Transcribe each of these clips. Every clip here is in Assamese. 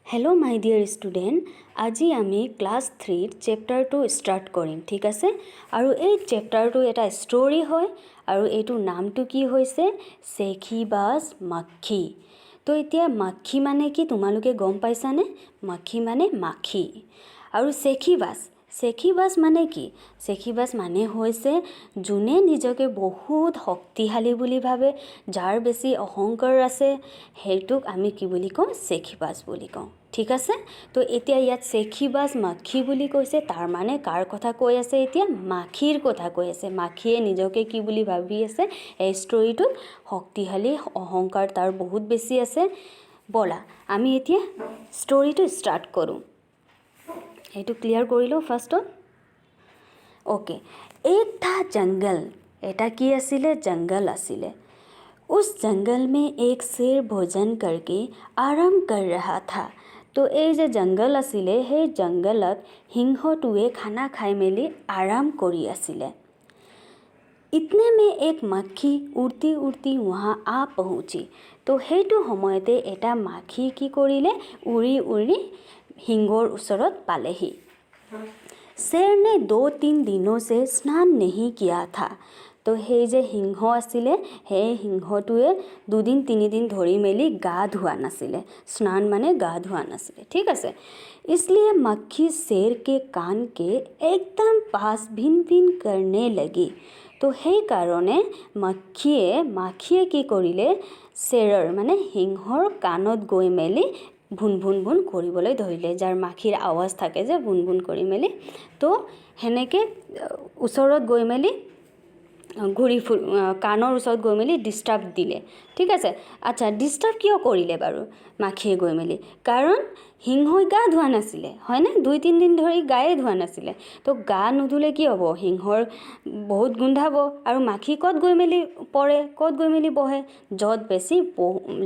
हेलो माय डियर स्टूडेंट, আজি আমি ক্লাস 3 চেপ্টাৰ 2 ষ্টাৰ্ট কৰিম। ঠিক আছে, আৰু এই চেপ্টাৰটো এটা ষ্টৰী হয় আৰু এইটো নামটো কি হৈছে শেখীবাজ মাখি। তো এতিয়া মাখি মানে কি তোমালোকে গম পাইছানে? মাখি মানে মাখি আৰু শেখীবাজ মানে কি? শেখীবাজ মানে হৈছে যোনে নিজকে বহুত শক্তিশালী বুলি ভাবে, যাৰ বেছি অহংকাৰ আছে, সেইটোক আমি কি বুলি কওঁ? শেখীবাজ বুলি কওঁ। ঠিক আছে, তো এতিয়া ইয়াত শেখীবাজ মাখি বুলি কৈছে, তাৰ মানে কাৰ কথা কৈ আছে? এতিয়া মাখিৰ কথা কৈ আছে। মাখিয়ে নিজকে কি বুলি ভাবি আছে? এই ষ্টৰীটোত শক্তিশালী, অহংকাৰ তাৰ বহুত বেছি আছে। ব'লা আমি এতিয়া ষ্টৰীটো ষ্টাৰ্ট কৰোঁ। এইটো ক্লিয়াৰ কৰি লওঁ ফাৰ্ষ্টত। ओके, एक था जंगल, এটা কি আছিলে? जंगल আছিলে। उस जंगल में एक शेर भोजन करके आराम कर रहा था। तो এই যে জংগল আছিলে, সেই জংগলত সিংহটোৱে খানা খাই মেলি আৰাম কৰি আছিলে। इतने में एक मक्खी उड़ती उड़ती वहाँ आ पहुँची। तो সেইটো সময়তে এটা মাখি কি কৰিলে? উৰি উৰি সিংহৰ ওচৰত পালেহি। शेर ने 2-3 दिनों से स्नान नहीं किया था। तो সেই যে সিংহ আছিলে, সেই সিংহটোৱে 2-3 दिन ধৰি মেলি গা ধোৱা নাছিলে। স্নান মানে গা ধোৱা নাছিলে। ঠিক আছে, इसलिए मक्खी शेर के कान के एकदम पास भिन भिन करने लगी। तो সেই কাৰণে মাখিয়ে কি কৰিলে? शेৰৰ মানে সিংহৰ কাণত গৈ মেলি ভুন ভুন ভুন কৰিবলৈ ধৰিলে। যাৰ মাখিৰ আৱাজ থাকে যে ভুন ভুন কৰি মেলি, তো সেনেকৈ ওচৰত গৈ মেলি কাণৰ ওচৰত গৈ মেলি ডিষ্টাৰ্ব দিলে। ঠিক আছে, আচ্ছা ডিষ্টাৰ্ব কিয় কৰিলে বাৰু মাখিয়ে গৈ মেলি? কাৰণ সিংহই গা ধোৱা নাছিলে, হয়নে? 2-3 দিন ধৰি গায়ে ধোৱা নাছিলে। তো গা নুধুলে কি হ'ব? সিংহৰ বহুত গোন্ধাব। আৰু মাখি ক'ত গৈ মেলি পৰে? ক'ত গৈ মেলি বহে? য'ত বেছি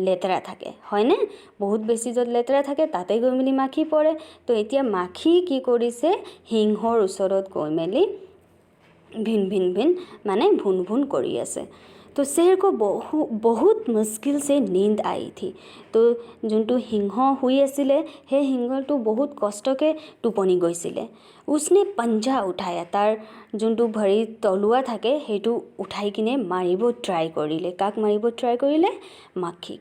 লেতেৰা থাকে, হয়নে? বহুত বেছি য'ত লেতেৰা থাকে তাতে গৈ মেলি মাখি পৰে। তো এতিয়া মাখি কি কৰিছে? সিংহৰ ওচৰত গৈ মেলি ভিন ভিন ভিন মানে ভুন ভুন কৰি আছে। তো शेर को बहुत मुश्किल से नींद आई थी। তো যোনটো সিংহ শুই আছিলে, সেই সিংহটো বহুত কষ্টকৈ টোপনি গৈছিলে। उसने पंजा उठाया, তাৰ যোনটো ভৰিত তলুৱা থাকে সেইটো উঠাই কিনে মাৰিব ট্ৰাই কৰিলে। কাক মাৰিব ট্ৰাই কৰিলে? মাখিক।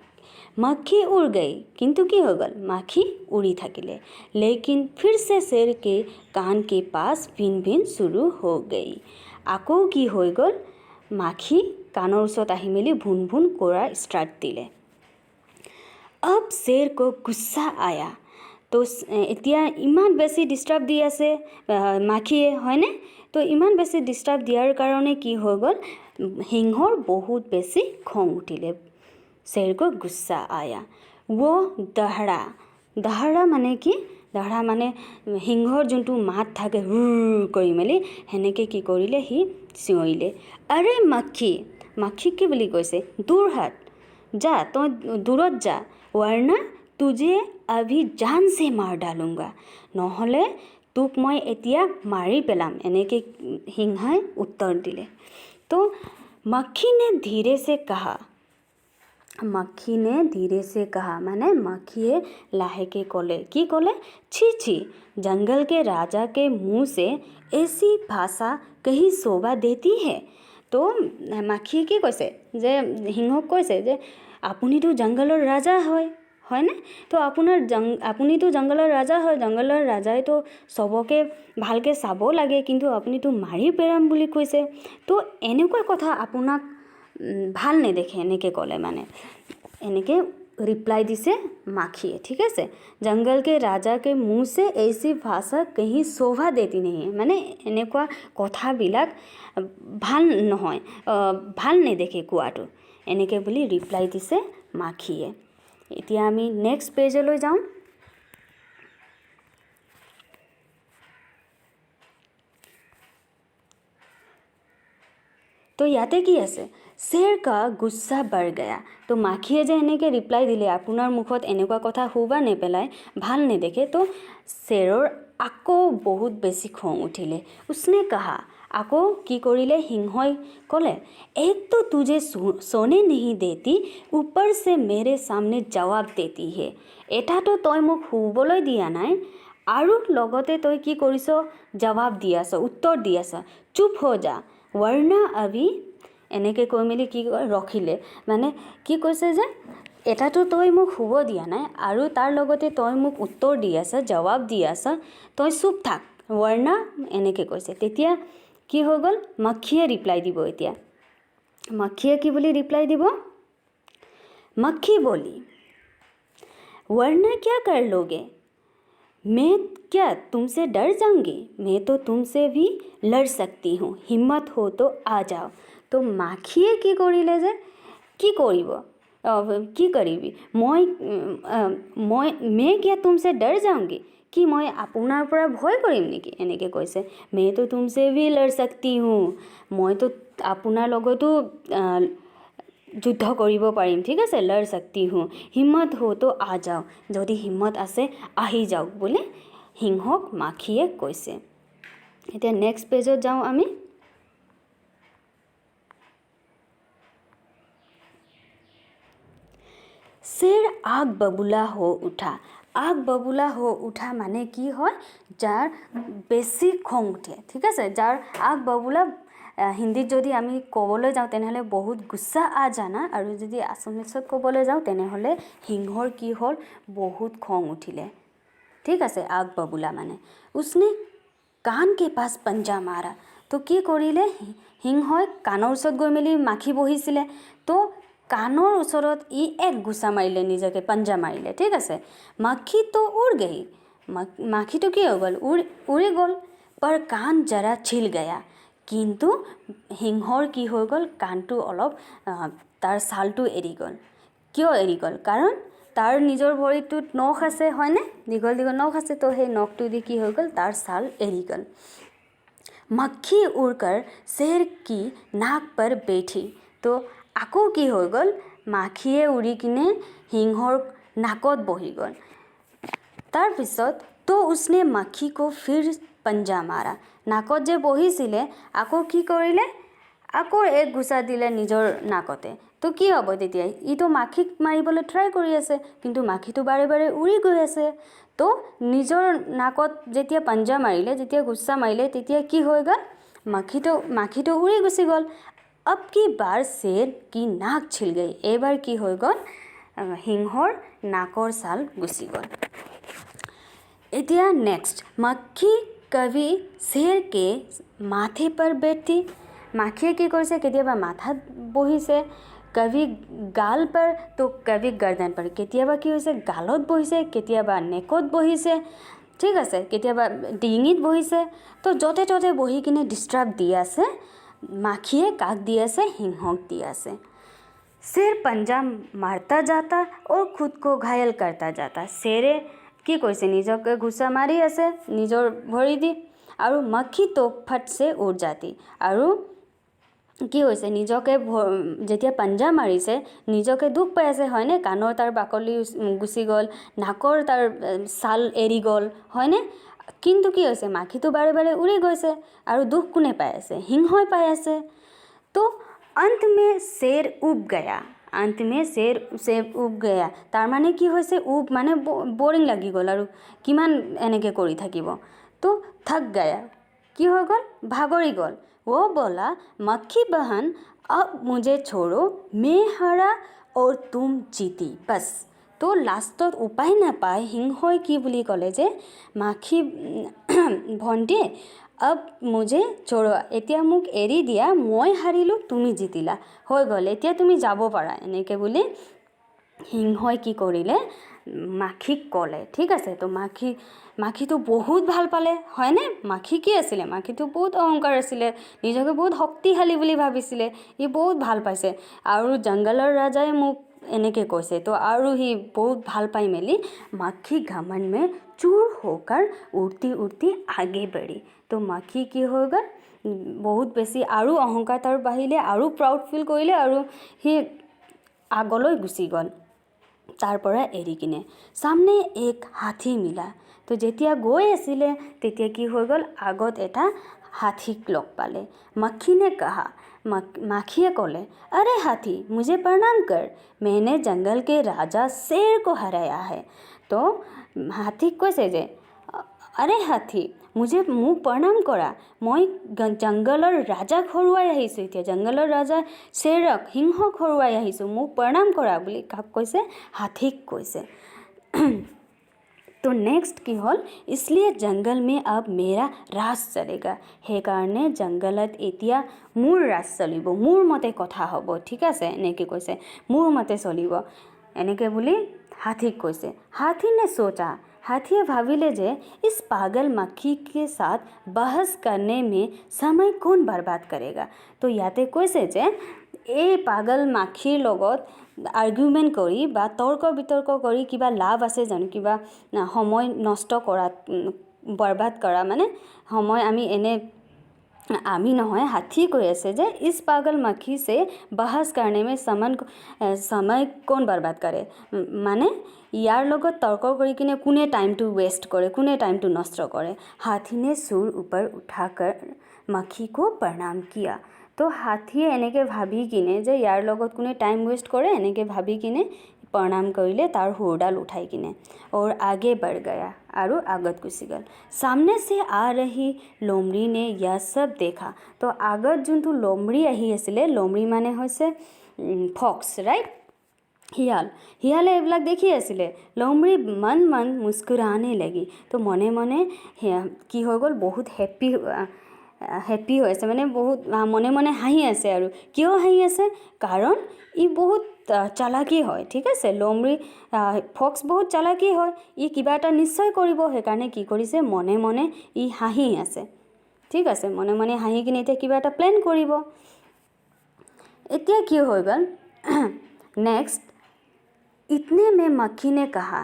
मक्खी उड़ गई, किंतु की हो गल? माखी उड़ी থাকিলে। लेकिन फिर से शेर के कान के पास भिन भिन शुरू हो गई। আকৌ কি হৈ গ'ল? মাখি কাণৰ ওচৰত আহি মেলি ভুন ভুন কৰা ষ্টাৰ্ট দিলে। अब शेर को गुस्सा आया। তো এতিয়া ইমান বেছি ডিষ্টাৰ্ব দি আছে মাখিয়ে, হয়নে? তো ইমান বেছি ডিষ্টাৰ্ব দিয়াৰ কাৰণে কি হৈ গ'ল? সিংহৰ বহুত বেছি খং উঠিলে। शेर को गुस्सा आया। वो दहड़ा মানে কি? দহৰা মানে সিংহৰ যোনটো মাত থাকে হুৰ কৰি মেলি, সেনেকৈ কি কৰিলে? সি চিঞৰিলে, আৰে মাখি কি বুলি কৈছে? দূৰ হাত, যা, তই দূৰত যা, ৱাৰনা তুজে আভি জান সে মাৰ ডালুংগা, নহ'লে তোক মই এতিয়া মাৰি পেলাম, এনেকৈ সিংহাই উত্তৰ দিলে। তো मक्खी ने धीरे से कहा, মানে মাখিয়ে লাহেকে ক'লে। কি ক'লে? छी जंगल के राजा के मुंह से ऐसी भाषा कहीं शोभा देती है। তো মাখিয়ে কি কৈছে? যে সিংহক কৈছে যে আপুনিতো জংগলৰ ৰাজা হয়নে? তো আপুনিতো জংগলৰ ৰাজা হয়, জংগলৰ ৰাজাইতো চবকে ভালকৈ চাব লাগে, কিন্তু আপুনিতো মাৰি পেলাম বুলি কৈছে। তো এনেকুৱা কথা আপোনাক ভাল নেদেখে, এনেকৈ ক'লে। মানে এনেকৈ ৰিপ্লাই দিছে মাখিয়ে। ঠিক আছে, জংগল কে ৰাজা কে মুহ সে ऐसी ভাষা কহি শোভা দেতি নেহি, মানে এনেকুৱা কথাবিলাক ভাল নহয়, ভাল নেদেখে কোৱাটো, এনেকৈ বুলি ৰিপ্লাই দিছে মাখিয়ে। এতিয়া আমি নেক্সট পেজলৈ যাওঁ। তো ইয়াতে কি আছে? शेर का गुस्सा बढ़ गया। তো মাখিয়ে যে এনেকৈ ৰিপ্লাই দিলে, আপোনাৰ মুখত এনেকুৱা কথা শোভা নেপেলায়, ভাল নেদেখে, তো शेৰৰ আকৌ বহুত বেছি খং উঠিলে। उसने कहा, আকৌ কি কৰিলে সিংহই ক'লে এক তো তুझे सोने नहीं देती ऊपर से मेरे सामने जवाब देती है এটাতো তই মোক শুবলৈ দিয়া নাই আৰু লগতে তই কি কৰিছ জবাব দি আছ উত্তৰ দি আছ চুপ হৈ যা वरना अभी এনেকৈ কৈ মেলি কি ৰখিলে মানে কি কৈছে যে এটাতো তই মোক শুব দিয়া নাই আৰু তাৰ লগতে তই মোক উত্তৰ দি আছ জবাব দি আছ তই চুপ থাক वरना এনেকৈ কৈছে তেতিয়া কি হৈ গ'ল মক্খীয়ে ৰিপ্লাই দিব এতিয়া मक्खिया की बोली रिप्लाई দিব मक्खी बोली वरना क्या कर लोगे मैं क्या तुमसे डर जाऊंगी मैं तो तुमसे भी लड़ सकती हूँ हिम्मत हो तो आ जाओ तो माखिए की কৰিলে যে কি কৰিব কি কৰিবি मैं क्या तुमसे डर जाऊंगी कि मैं আপোনাৰ পৰা ভয় কৰিম নেকি এনেকৈ কৈছে मैं तो तुमसे भी लड़ सकती हूँ मैं तो আপোনাৰ লগতো যুদ্ধ কৰিব পাৰিম ঠিক আছে लड़ सकती हूँ हिम्मत हो तो आ जाओ যদি হিম্মত আছে আহি যাওক বুলি সিংহক মাখিয়ে কৈছে এতিয়া নেক্সট পেজত যাওঁ আমি शेर आग बबुला हो उठा आग बबुला हो उठा माने কি হয় যাৰ বেছি খং উঠে ঠিক আছে যাৰ आग बबुला হিন্দীত যদি আমি ক'বলৈ যাওঁ তেনেহ'লে বহুত গুচ্ছা আ জানা আৰু যদি আছামিছত ক'বলৈ যাওঁ তেনেহ'লে সিংহৰ কি হ'ল বহুত খং উঠিলে ঠিক আছে आग बबुला মানে उसने कान के पास पंजा मारा তো কি কৰিলে সিংহই কাণৰ ওচৰত গৈ মেলি মাখি বহিছিলে তো কাণৰ ওচৰত ই এক গুছা মাৰিলে নিজকে पंजा মাৰিলে ঠিক আছে মাখি তো উड़ गई মাখিটো কি হৈ গ'ল উৰি গ'ল पर कान जरा छिल गया কিন্তু সিংহৰ কি হৈ গ'ল কাণটো অলপ তাৰ ছালটো এৰি গ'ল কিয় এৰি গ'ল কাৰণ তাৰ নিজৰ ভৰিটোত নখ আছে হয়নে দীঘল দীঘল নখ আছে তো সেই নখটো দি কি হৈ গ'ল তাৰ ছাল এৰি গ'ল मक्खी उड़कर शेर की नाक पर बैठी तो আকৌ কি হৈ গ'ল মাখিয়ে উৰি কিনে সিংহৰ নাকত বহি গ'ল তাৰপিছত तो उसने मक्खी को फिर पंजा मारा नाकत जे বহিছিলে আকৌ কি কৰিলে আকৌ এক গুছা দিলে নিজৰ নাকতে তো কি হ'ব তেতিয়া ইটো মাখিক মাৰিবলৈ ট্ৰাই কৰি আছে কিন্তু মাখিটো বাৰে বাৰে উৰি গৈ আছে তো নিজৰ নাকত যেতিয়া पंजा মাৰিলে যেতিয়া গুছা মাৰিলে তেতিয়া কি হৈ গ'ল মাখিটো উৰি গুচি গ'ল अब की बार शेर की नाक छिल गई एबार की হৈ গ'ল সিংহৰ নাকৰ ছাল গুচি গ'ল এতিয়া नेक्स्ट मक्खी कभी शेर के माथे पर बैठी মাখিয়ে কি কৰিছে কেতিয়াবা মাথাত বহিছে कभी गाल पर तो कभी गर्दन पर কেতিয়াবা কি হৈছে গালত বহিছে কেতিয়াবা নেকত বহিছে ঠিক আছে কেতিয়াবা ডিঙিত বহিছে তো যতে ততে বহি কিনে ডিস্টার্ব দি আছে মাখিয়ে কাক দি আছে সিংহক দি আছে शेर पंजा मारता जाता और खुद को घायल करता जाता शेरे কি কৰিছে নিজকে ঘুষা মাৰি আছে নিজৰ ভৰি দি আৰু মক্খি তো ফট से उड़ जाती আৰু কি হৈছে নিজকে যেতিয়া पंजा মাৰিছে নিজকে দুখ পাই আছে হয়নে কাণৰ তাৰ বাকলি গুচি গ'ল নাকৰ তাৰ ছাল এৰি গ'ল হয়নে কিন্তু কি হৈছে মাখিটো বাৰে বাৰে উৰি গৈছে আৰু দুখ কোনে পাই আছে সিংহই পাই আছে তো अंत में शेर उब गया अंत में शेर उब गया तार माने কি হৈছে উব মানে बोरिंग লাগি গ'ল আৰু কিমান এনেকৈ কৰি থাকিব তো थक गया কি হৈ গ'ল ভাগৰি গ'ল वो बोला मक्खी बहन अब मुझे छोड़ो मैं हारा और तुम जीती बस तो लास्टत उपाय नापाय সিংহই কি বুলি ক'লে যে মাখি ভণ্টি अब मुझे छोड़ो এতিয়া মোক এৰি দিয়া মই হাৰিলো তুমি জিতিলা হৈ গ'ল এতিয়া তুমি যাব পাৰা এনেকৈ বুলি সিংহই কি কৰিলে মাখিক ক'লে ঠিক আছে তো মাখিটো বহুত ভাল পালে হয়নে মাখি কি আছিলে মাখিটো বহুত অহংকাৰ আছিলে নিজকে বহুত শক্তিশালী বুলি ভাবিছিলে ই বহুত ভাল পাইছে আৰু জংগলৰ ৰাজাই মোক এনেকৈ কৈছে তো আৰু হি বহুত ভাল পাই মেলি मक्खी घमंड में चूर होकर उड़ती उड़ती आगे बढ़ी तो मक्खी কি হৈ গ'ল বহুত বেছি আৰু অহংকাৰ তাৰ বাহিলে আৰু প্ৰাউড ফিল কৰিলে আৰু হি আগলৈ গুচি গ'ল তাৰ পৰা এৰি কিনে সামনে এক হাতী মিলা তো যেতিয়া গৈ আছিলে তেতিয়া কি হৈ গ'ল আগত এটা हाथीक लग पाले। मक्खी ने कहा, माखिए कोले, अरे हाथी मुझे प्रणाम कर, मैंने जंगल के राजा शेर को हराया है। तो हाथी कैसे जे अरे हाथी मुझे মোক प्रणाम करा, मैं जंगलर राजाक हरुवाई आहिছোঁ, এতিয়া जंगलर राजा शेरक सिंहक हरुवाई आहिছোঁ, মোক प्रणाम करा বুলি काक কৈছে, हाथीक কৈছে। तो नेक्स्ट की हल, इसलिए जंगल में अब मेरा राज चलेगा, हे कारणे जंगलत एतिया मोर राज चलिब, मोर मते कथा हब, ठीक आछे, एनेके কৈছে मोर मते चलिब, एनेके बुली हाथीक কৈছে। हाथी ने सोचा, हाथीए भाविले जे इस पागल मक्खी के साथ बहस करने में समय कौन बर्बाद करेगा। तो याते কৈছে যে এই পাগল মাখিৰ লগত আৰ্গুমেণ্ট কৰি বা তৰ্ক বিতৰ্ক কৰি কিবা লাভ আছে জানো, কিবা সময় নষ্ট কৰা, বৰবাদ কৰা, মানে সময় আমি নহয়, हाथी কৈ আছে যে इस पागल मक्खी से बहस करने में समय कौन बर्बाद करे, माने ইয়াৰ লগত তৰ্ক কৰি কিনে কোনে টাইমটো वेस्ट करे, কোনে টাইমটো নষ্ট কৰে। हाथी ने सुर ऊपर उठाकर मक्खी को प्रणाम किया। तो हाथीए এনেকে ভাবি কিনে যে ইয়াৰ লগত কোনে টাইম वेस्ट करे, এনেকে ভাবি কিনে प्रणाम करिले, तार हुरडाल उठाई किने और आगे बढ़ गया और आगत गुसी गल। सामने से आ रही लोमड़ी ने यह सब देखा। तो आगत जोंतु लोमड़ी आही आছিলে, लोमड़ी माने होइसे फक्स, राइट, हियाल, हियाले एबिलाक देखी आছিলে। लोमड़ी मन मन मुस्कुराने लगी। तो मने मने की हो गल, बहुत हैप्पी हो आछे, माने बहुत मने मने हाहि आछे। और किय हाहि आछे, कारण इ बहुत चालाकी है, ठीक है, लोमड़ी फक्स बहुत चालाकी है, इ किबा एटा निश्चय करिब, हेकारणे कि करिছে मने मने इ हाहि आछे, ठीक है, मने मने हाहि किने एटा किबा एटा प्लान करिब। एतिया कि हो गल नेक्स्ट, इतने में मक्खी ने कहा,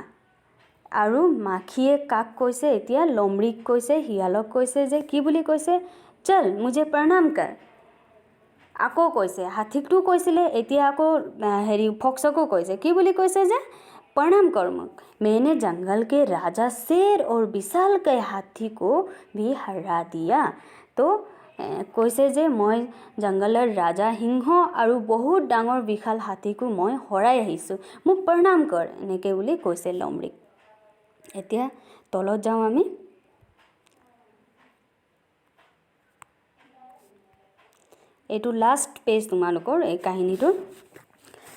आरु माखिए काक কৈছে, एतिया लोमड़ीक কৈছে, हियालक কৈছে जे कि बुली কৈছে, चल मुझे प्रणाम कर। आको কৈছে, हाथीकटो কৈছিলে, एतिया आको हेरी फक्सको কৈছে, कि बुली কৈছে जे प्रणाम कर मुक, मैंने जंगल के राजा शेर और विशाल के हाथी को भी हरा दिया। तो কৈছে যে মই जंगलर राजा सिंह और बहुत डांगर विशाल हाथी को मैं हराई आहिছোঁ, मुक प्रणाम कर, एनेके बुली কৈছে लोमड़ीक। एतिया तলত जाऊँ आमी। एटू लास्ट पेज तुम्हालोकर एक कहानी तो।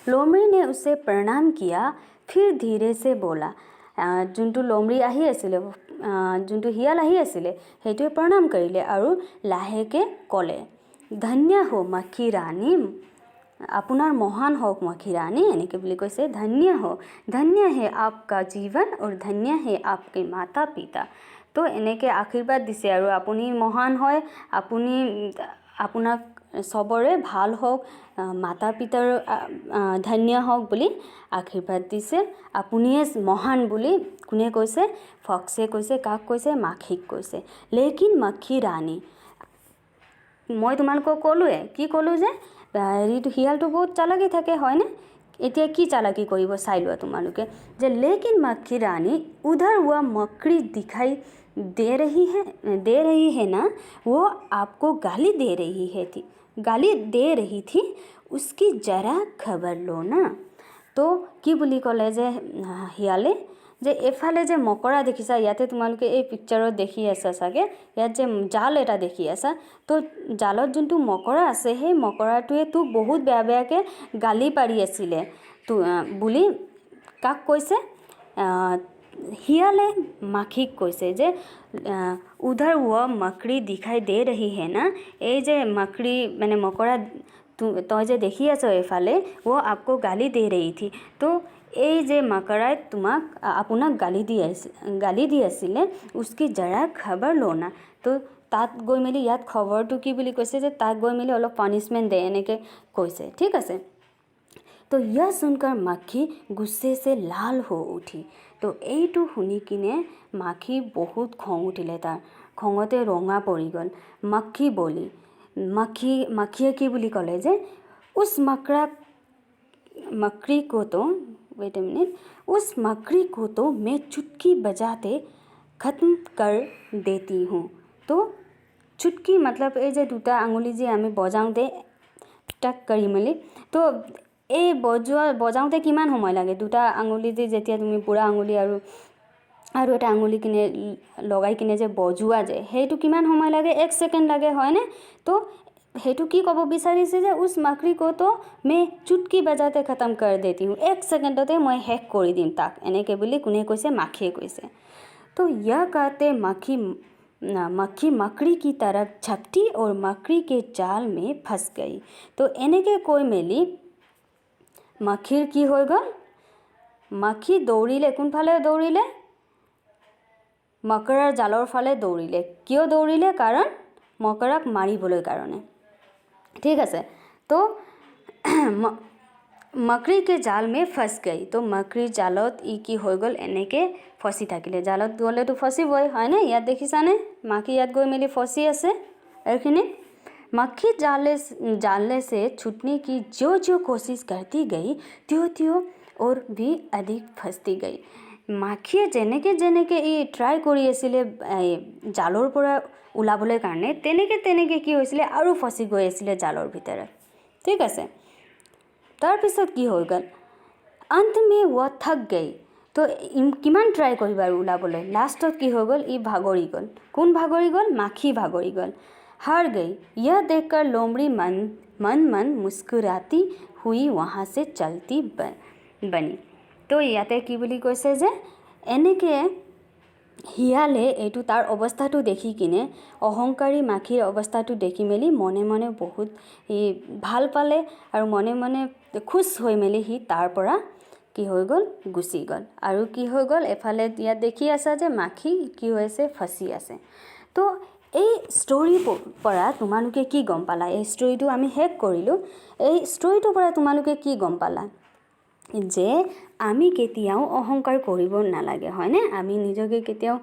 लोमड़ी ने उसे प्रणाम किया, फिर धीरे से बोला, जोंटू लोमड़ी आही आছিলে, जोंटू हियाल आही आছিলে, हेतुए प्रणाम करिले और लाहेके कले, धन्य हो मक्खी रानी, आपनार महान हक मक्खी रानी, एनेके बुली কৈছে, धन्य है आपका जीवन और धन्य है आपके माता पिता। तो एनेके आशीर्वाद दिसे और आपुनी महान है, आपुनी आपनाक सबरे ভাল हक, माता पितार धन्य हक बुली आशीर्वाद दिसे, आपुनिए महान बुली कोने কৈছে, फक्से কৈছে, काक কৈছে, माखिक কৈছে। लेकिन मक्खी रानी, मैं तुम्हालोকক कलोए कि कलो जे हेरिটো हियालটো बहुत चालाकी থাকে, হয়নে, এতিয়া কি चालाकी करिब चाइ लोआ तुम्हालोके जे, लेकिन मक्खी रानी उधर वह मकड़ी दिखाई दे रही है ना, वो आपको गाली दे रही थी, उसकी जरा खबर लो ना। तो कि बुली कले जे हियाले जे एफाले जे मकरा देखिसा, याते तुम्हालोके ए पिक्चारत देखि आछा सागे, यात जे जाल एटा देखि आछा, तो जालत जोंटू मकरा आछे, हे मकराटुए तो बहुत बेया बेयाके गाली पारि आछिले, तो बुली काक কৈছে, हियाले माखिक কৈছে जे उधर वह मकड़ी दिखाई दे रही है ना, ए जे मकड़ी माने मकरा तो जे देखि आछो एफाले, वो आपको गाली दे रही थी। तो এই যে मकराय तुमाक आपनाक गाली দি आছিলে, उसकी जरा खबर लो ना। तो তাত গৈ মেলি ইয়াত খবৰটো কি বুলি কৈছে যে তাক গৈ মেলি অলপ পানিশমেন্ট দে, এনেকে কৈছে, ঠিক আছে। तो यह सुनकर मक्खी गुस्से से लाल हो उठी। तो এইটো শুনি কিনে माखी बहुत खং उठिले, तार खंगते रंगा पड़ी गल। मक्खी बोली, मक्खिए की बुली कले जे उस मकड़ी को तो वेट ए मिनट, उस मकड़ी को तो मैं चुटकी बजाते खत्म कर देती हूँ। तो चुटकी मतलब এই যে দুটা আঙুলি যে আমি বজাওঁতে টাক কৰি মেলি তো এই বজাওঁতে কিমান সময় লাগে দুটা আঙুলি যে যেতিয়া তুমি বুঢ়া আঙুলি আৰু এটা আঙুলি কিনে লগাই কিনে যে বজোৱা যে সেইটো কিমান সময় লাগে 1 সেকেন্ড লাগে হয়নে তো हेतु की कब विचारी से उस मकड़ी को तो मैं चुटकी बजाते खत्म कर देती हूँ 1 सेकेंडते मैं हेक कर दिम ताक एनेके बुली कोने कैसे माखिए कैसे तो यह कहते मक्खी मकड़ी की तरफ झपटी और मकड़ी के जाल में फंस गई तो एनेके कोई मेली मक्खीर की हो गल मक्खी दौड़िले कोन फाले दौड़िले मकरार जालर फाले दौड़िले क्यों दौड़िले कारण मकराक मारिबोले कारणे ठीक है तो मकड़ी के जाल में फंस गई तो मकड़ी जालत इ की हो गल एनेके फसी থাকিলে जालत गले तो फसिबई है ना याद देखिसाने माखी याद गई मेली फसी आसे एखिनि मक्खी जाले से छूटने की जो कोशिश करती गई त्यो और भी अधिक फंसती गई माखिए जेनेके इ ट्राई करि आছিলে जालर পৰা ওলাবলৈ কাৰণে তেনেকে কি হৈছিল আৰু ফসি গৈ আছিল জালৰ ভিতৰত ঠিক আছে তাৰ পিছত কি হৈ গল अंत में वो थक गई तो किमान ट्राई কৰিবা আৰু ওলাবলৈ লাষ্টত কি হৈ গল ই ভাগৰি গল কোন ভাগৰি গল মাখি ভাগৰি গল हार गई यह देखकर लोमड़ी मन मुस्कुराती हुई वहां से चलती बनी तो ইয়াতে কি বুলি কৈছে যে এনেকে হিয়ালে এইটো তাৰ অৱস্থাটো দেখি কিনে অহংকাৰী মাখিৰ অৱস্থাটো দেখি মেলি মনে মনে বহুত ভাল পালে আৰু মনে মনে খুশ হৈ মেলি হি তাৰ পৰা কি হৈ গল গুচি গল আৰু কি হৈ গল এফালে ইয়াত দেখি আছে যে মাখি কি হৈছে ফসি আছে তো এই ষ্টৰী পৰা তোমালোকে কি গম পালা এই ষ্টৰীটো আমি হেক কৰিলো এই ষ্টৰীটো পৰা তোমালোকে কি গম পালা যে আমি কেতিয়াও অহংকাৰ কৰিব নালাগে হয়নে আমি নিজকে কেতিয়াও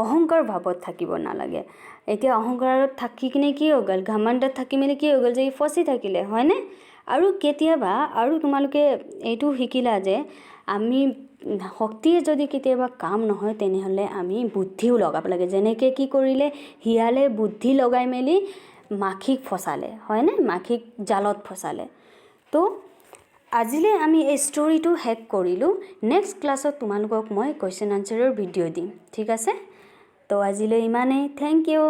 অহংকাৰ ভাৱত থাকিব নালাগে এতিয়া অহংকাৰত থাকি কিনে কি হৈ গল ঘমণ্ডত থাকি মেলি কি হৈ গল যে ফসি থাকিলে হয়নে আৰু কেতিয়াবা আৰু তোমালোকে এইটো শিকিলা যে আমি শক্তিয়ে যদি কেতিয়াবা কাম নহয় তেনেহলে আমি বুদ্ধিও লগাব লাগে যেনেকে কি কৰিলে হিয়ালে বুদ্ধি লগাই মেলি মাখিক ফসালে হয়নে মাখিক জালত ফসালে তো আজিলে আমি এই ষ্টৰীটো হেক কৰিলো নেক্সট ক্লাছত তোমালোকক মই কোৱেশ্চন আনসাৰৰ ভিডিও দিম ঠিক আছে তো আজিলে ইমানে থ্যাংক ইউ